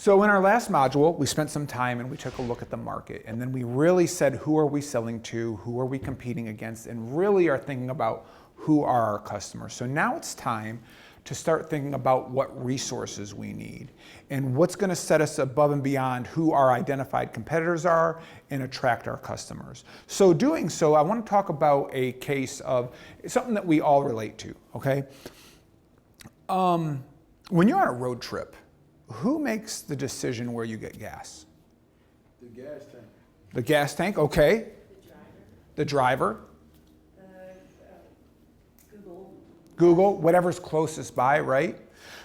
So in our last module, we spent some time and we took a look at the market, and then we really said, who are we selling to, who are we competing against, and really are thinking about who are our customers. So now it's time to start thinking about what resources we need and what's going to set us above and beyond who our identified competitors are and attract our customers. So doing so, I want to talk about a case of something that we all relate to, okay? When you're on a road trip, who makes the decision where you get gas? The gas tank. The gas tank, okay. The driver. Google, whatever's closest by, right?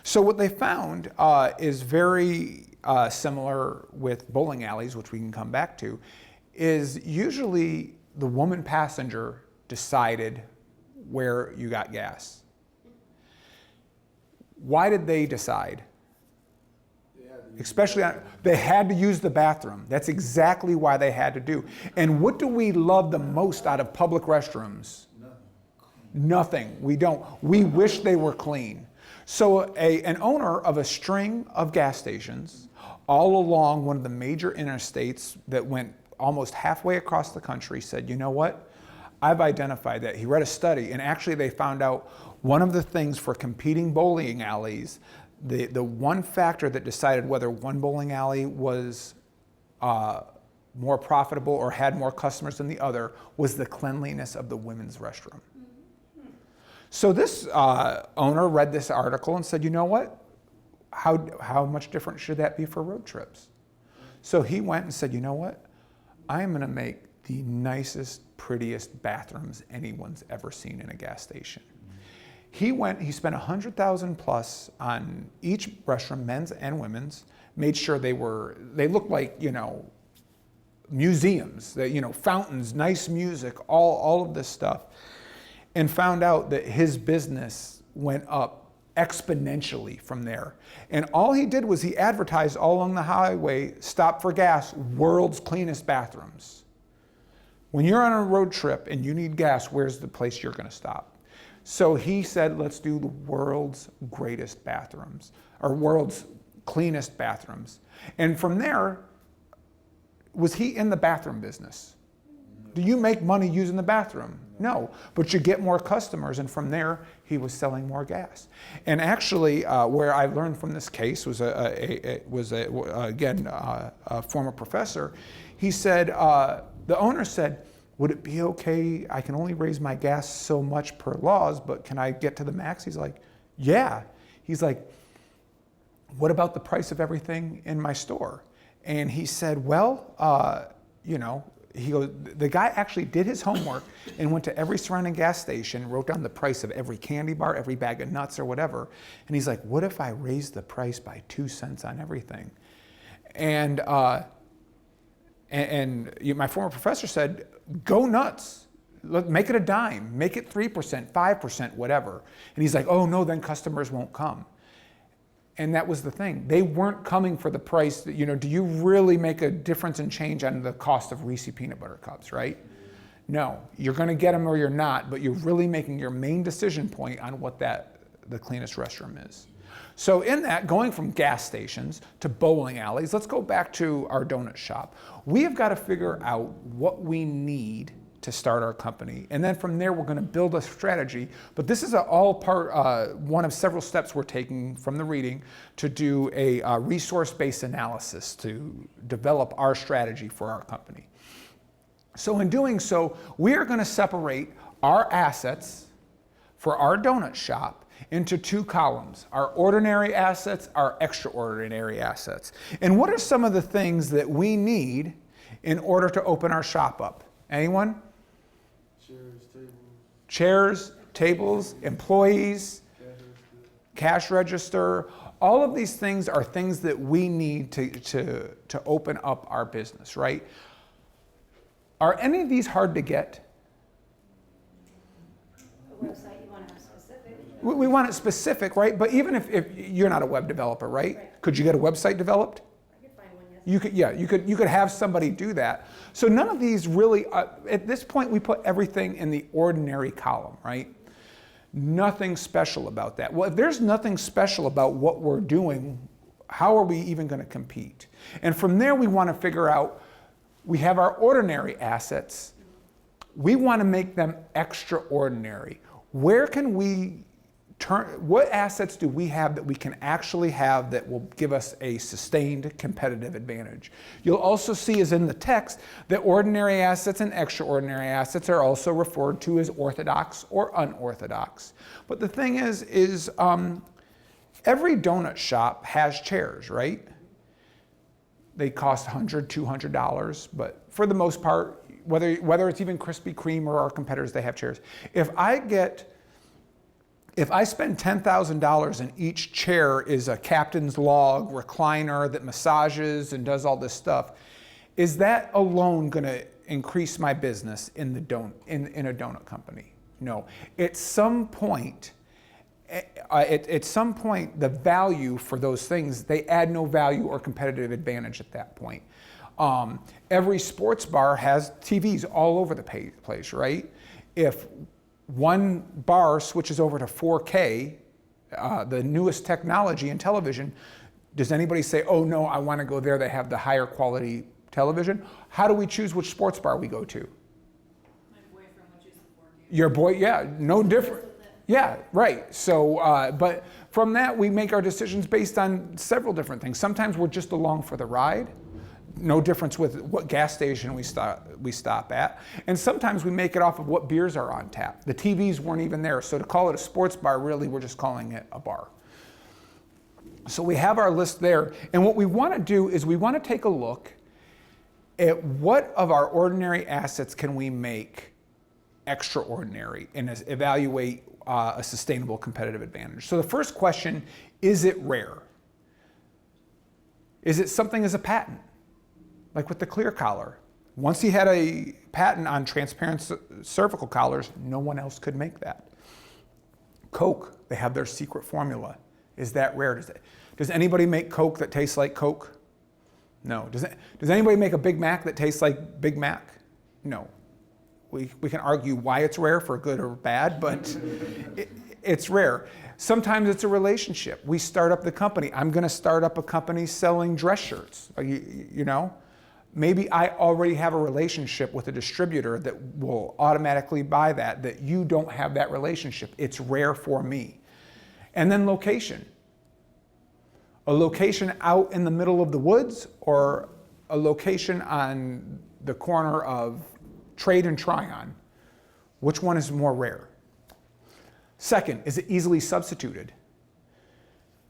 So what they found is very similar with bowling alleys, which we can come back to, is usually the woman passenger decided where you got gas. Why did they decide? Especially, they had to use the bathroom. That's exactly why they had to do. And what do we love the most out of public restrooms? Nothing. We don't. We wish they were clean. So an owner of a string of gas stations all along one of the major interstates that went almost halfway across the country said, you know what? I've identified that. He read a study, and actually they found out one of the things for competing bowling alleys, the one factor that decided whether one bowling alley was more profitable or had more customers than the other was the cleanliness of the women's restroom. So this owner read this article and said, you know what? How much different should that be for road trips? So he went and said, you know what? I am going to make the nicest, prettiest bathrooms anyone's ever seen in a gas station. He spent $100,000 plus on each restroom, men's and women's, made sure they looked like, you know, museums, that, you know, fountains, nice music, all of this stuff, and found out that his business went up exponentially from there. And all he did was he advertised all along the highway, stop for gas, world's cleanest bathrooms. When you're on a road trip and you need gas, where's the place you're going to stop? So he said, let's do the world's greatest bathrooms, or world's cleanest bathrooms. And from there, was he in the bathroom business? Do you make money using the bathroom? No, but you get more customers, and from there, he was selling more gas. And actually, where I learned from this case was a former professor. He said, the owner said, would it be okay, I can only raise my gas so much per laws, but can I get to the max? He's like, yeah. He's like, what about the price of everything in my store? And he said, well, you know, he goes, the guy actually did his homework and went to every surrounding gas station, wrote down the price of every candy bar, every bag of nuts or whatever. And he's like, what if I raised the price by 2 cents on everything? And my former professor said, go nuts. Make it a dime. Make it 3%, 5%, whatever. And he's like, oh no, then customers won't come. And that was the thing. They weren't coming for the price that, you know, do you really make a difference and change on the cost of Reese peanut butter cups, right? No, you're going to get them or you're not, but you're really making your main decision point on what the cleanest restroom is. So in that, going from gas stations to bowling alleys, let's go back to our donut shop. We have got to figure out what we need to start our company. And then from there, we're going to build a strategy. But this is all part, one of several steps we're taking from the reading to do a resource-based analysis to develop our strategy for our company. So in doing so, we are going to separate our assets for our donut shop into 2 columns, our ordinary assets, our extraordinary assets. And what are some of the things that we need in order to open our shop up? Anyone? Chairs, tables, employees, cash register. All of these things are things that we need to open up our business, right? Are any of these hard to get? A website, you want to have specific. We want it specific, right? But even if you're not a web developer, right? Could you get a website developed? I could find one, yes. You could have somebody do that. So none of these really, at this point, we put everything in the ordinary column, right? Nothing special about that. Well, if there's nothing special about what we're doing, how are we even going to compete? And from there, we want to figure out, we have our ordinary assets. We want to make them extraordinary. Where can we turn, what assets do we have that we can actually have that will give us a sustained competitive advantage? You'll also see, as in the text, that ordinary assets and extraordinary assets are also referred to as orthodox or unorthodox. But the thing is every donut shop has chairs, right? They cost $100, $200, but for the most part, whether it's even Krispy Kreme or our competitors, they have chairs. If I spend $10,000 and each chair is a captain's log recliner that massages and does all this stuff, is that alone going to increase my business in a donut company? No. At some point, the value for those things, they add no value or competitive advantage at that point. Every sports bar has TVs all over the place, right? If one bar switches over to 4K, the newest technology in television, does anybody say, oh no, I want to go there, they have the higher quality television? How do we choose which sports bar we go to? My boyfriend would choose the 4K. Your boy, yeah, no different. Yeah, right. So, but from that, we make our decisions based on several different things. Sometimes we're just along for the ride. No difference with what gas station we stop at. And sometimes we make it off of what beers are on tap. The TVs weren't even there. So to call it a sports bar, really, we're just calling it a bar. So we have our list there. And what we want to do is we want to take a look at what of our ordinary assets can we make extraordinary and evaluate a sustainable competitive advantage. So the first question, is it rare? Is it something as a patent? Like with the clear collar. Once he had a patent on transparent cervical collars, no one else could make that. Coke, they have their secret formula. Is that rare? Does anybody make Coke that tastes like Coke? No. Does anybody make a Big Mac that tastes like Big Mac? No. We can argue why it's rare, for good or bad, but it's rare. Sometimes it's a relationship. We start up the company. I'm going to start up a company selling dress shirts. You know, maybe I already have a relationship with a distributor that will automatically buy that you don't have that relationship. It's rare for me. And then location. A location out in the middle of the woods or a location on the corner of Trade and Tryon. Which one is more rare? Second, is it easily substituted?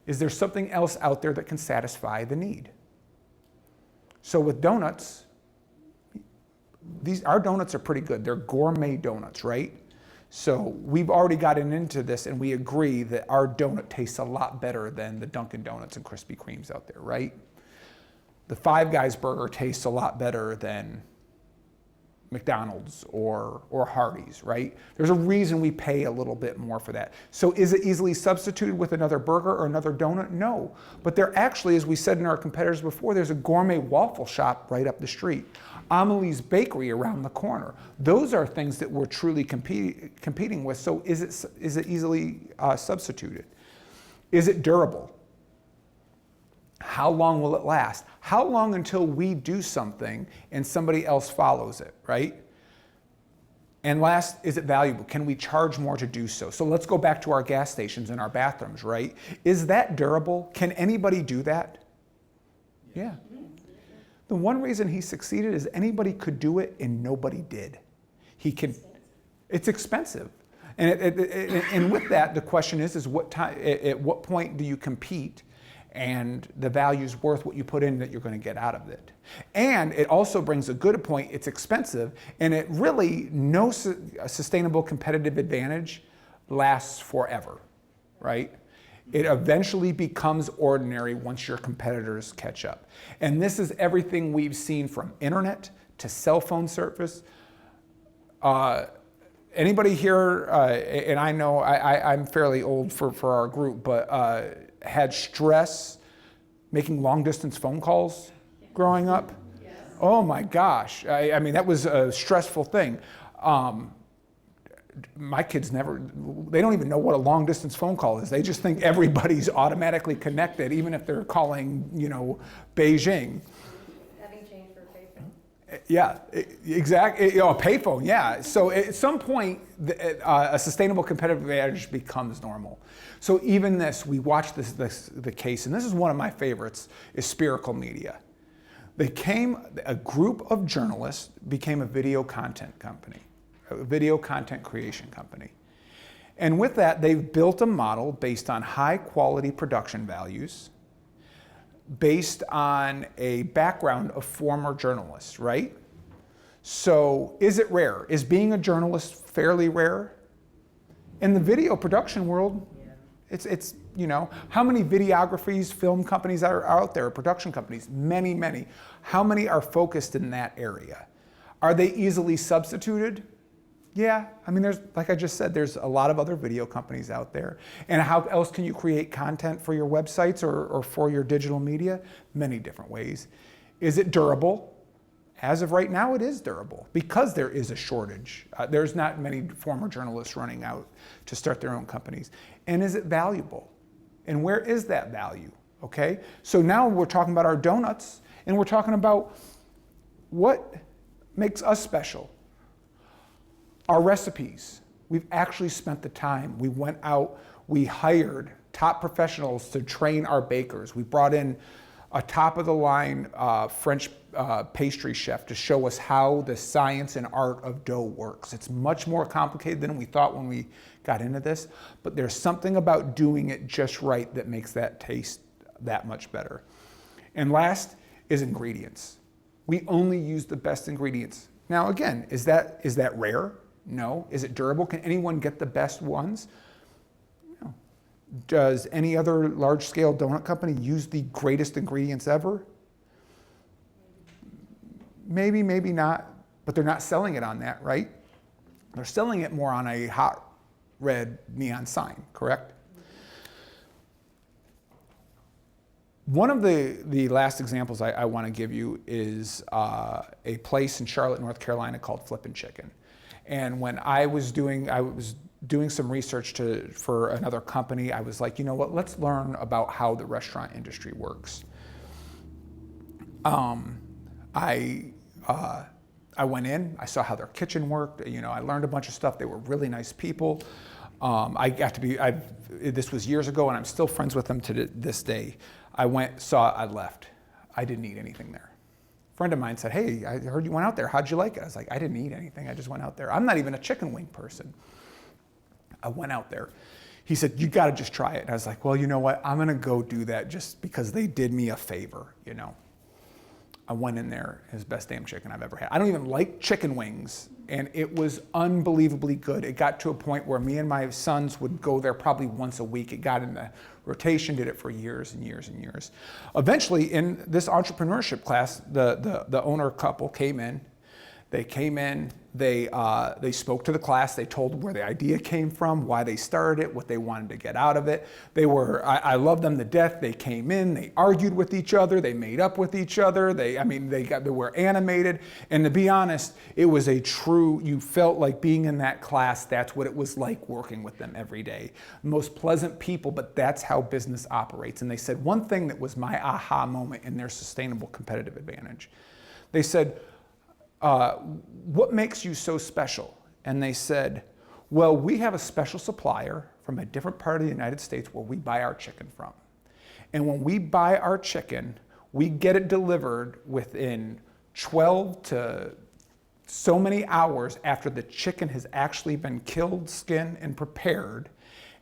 Is there something else out there that can satisfy the need? So with donuts, our donuts are pretty good. They're gourmet donuts, right? So we've already gotten into this and we agree that our donut tastes a lot better than the Dunkin' Donuts and Krispy Kremes out there, right? The Five Guys burger tastes a lot better than McDonald's or Hardee's, right? There's a reason we pay a little bit more for that. So is it easily substituted with another burger or another donut? No. But there actually, as we said in our competitors before, there's a gourmet waffle shop right up the street. Amelie's Bakery around the corner. Those are things that we're truly competing with. So is it easily substituted? Is it durable? How long will it last? How long until we do something and somebody else follows it, right? And last, is it valuable? Can we charge more to do so? So let's go back to our gas stations and our bathrooms, right? Is that durable? Can anybody do that? Yeah. The one reason he succeeded is anybody could do it and nobody did. It's expensive. And with that, the question is at what point do you compete and the value's worth what you put in that you're going to get out of it. And it also brings a good point, it's expensive, and it really, no sustainable competitive advantage lasts forever, right? It eventually becomes ordinary once your competitors catch up. And this is everything we've seen from internet to cell phone service. Anybody here, and I know I'm fairly old for our group, but had stress making long distance phone calls growing up? Yes. Oh my gosh. I mean, that was a stressful thing. my kids they don't even know what a long distance phone call is. They just think everybody's automatically connected, even if they're calling, Beijing. Having changed for payphone. Yeah, exactly. A payphone, yeah. So at some point, a sustainable competitive advantage becomes normal. So even this, we watch the case, and this is one of my favorites, is Spherical Media. A group of journalists became a video content company, a video content creation company. And with that, they've built a model based on high quality production values, based on a background of former journalists, right? So is it rare? Is being a journalist fairly rare? In the video production world, it's how many videographies, film companies are out there, production companies? Many, many. How many are focused in that area? Are they easily substituted? Yeah, I mean, like I just said, there's a lot of other video companies out there. And how else can you create content for your websites or for your digital media? Many different ways. Is it durable? As of right now, it is durable because there is a shortage. There's not many former journalists running out to start their own companies. And is it valuable? And where is that value? Okay, so now we're talking about our donuts, and we're talking about what makes us special. Our recipes. We've actually spent the time. We went out, we hired top professionals to train our bakers. We brought in a top-of-the-line French pastry chef to show us how the science and art of dough works. It's much more complicated than we thought when we got into this, but there's something about doing it just right that makes that taste that much better. And last is ingredients. We only use the best ingredients. Now again, is that rare? No. Is it durable? Can anyone get the best ones? No. Does any other large-scale donut company use the greatest ingredients ever? Maybe, maybe not, but they're not selling it on that, right? They're selling it more on a hot red neon sign, correct? One of the last examples I want to give you is a place in Charlotte, North Carolina called Flippin' Chicken. And when I was doing some research for another company, I was like, you know what, let's learn about how the restaurant industry works. I went in, I saw how their kitchen worked, I learned a bunch of stuff. They were really nice people. This was years ago, and I'm still friends with them to this day. I left. I didn't eat anything there. A friend of mine said, hey, I heard you went out there. How'd you like it? I was like, I didn't eat anything. I just went out there. I'm not even a chicken wing person. I went out there. He said, you got to just try it. And I was like, well, you know what? I'm going to go do that just because they did me a favor, I went in there, it was the best damn chicken I've ever had. I don't even like chicken wings, and it was unbelievably good. It got to a point where me and my sons would go there probably once a week. It got in the rotation, did it for years and years and years. Eventually, in this entrepreneurship class, the owner couple came in. They came in, they spoke to the class, they told where the idea came from, why they started it, what they wanted to get out of it. I love them to death. They came in, they argued with each other, they made up with each other, they were animated. And to be honest, it was you felt like being in that class, that's what it was like working with them every day. Most pleasant people, but that's how business operates. And they said one thing that was my aha moment in their sustainable competitive advantage. They said, what makes you so special? And they said, well, we have a special supplier from a different part of the United States where we buy our chicken from. And when we buy our chicken, we get it delivered within 12 to so many hours after the chicken has actually been killed, skinned, and prepared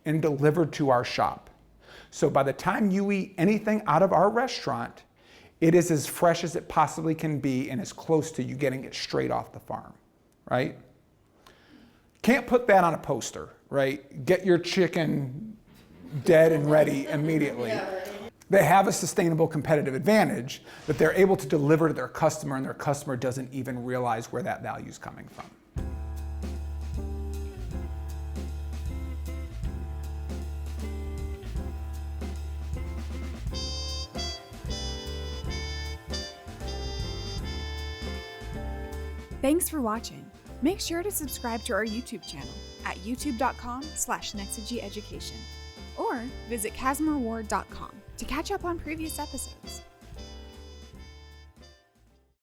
and delivered to our shop. So by the time you eat anything out of our restaurant, it is as fresh as it possibly can be and as close to you getting it straight off the farm, right? Can't put that on a poster, right? Get your chicken dead and ready immediately. They have a sustainable competitive advantage that they're able to deliver to their customer, and their customer doesn't even realize where that value is coming from. Thanks for watching. Make sure to subscribe to our YouTube channel at youtube.com/NexagyEducation or visit CasmerWard.com to catch up on previous episodes.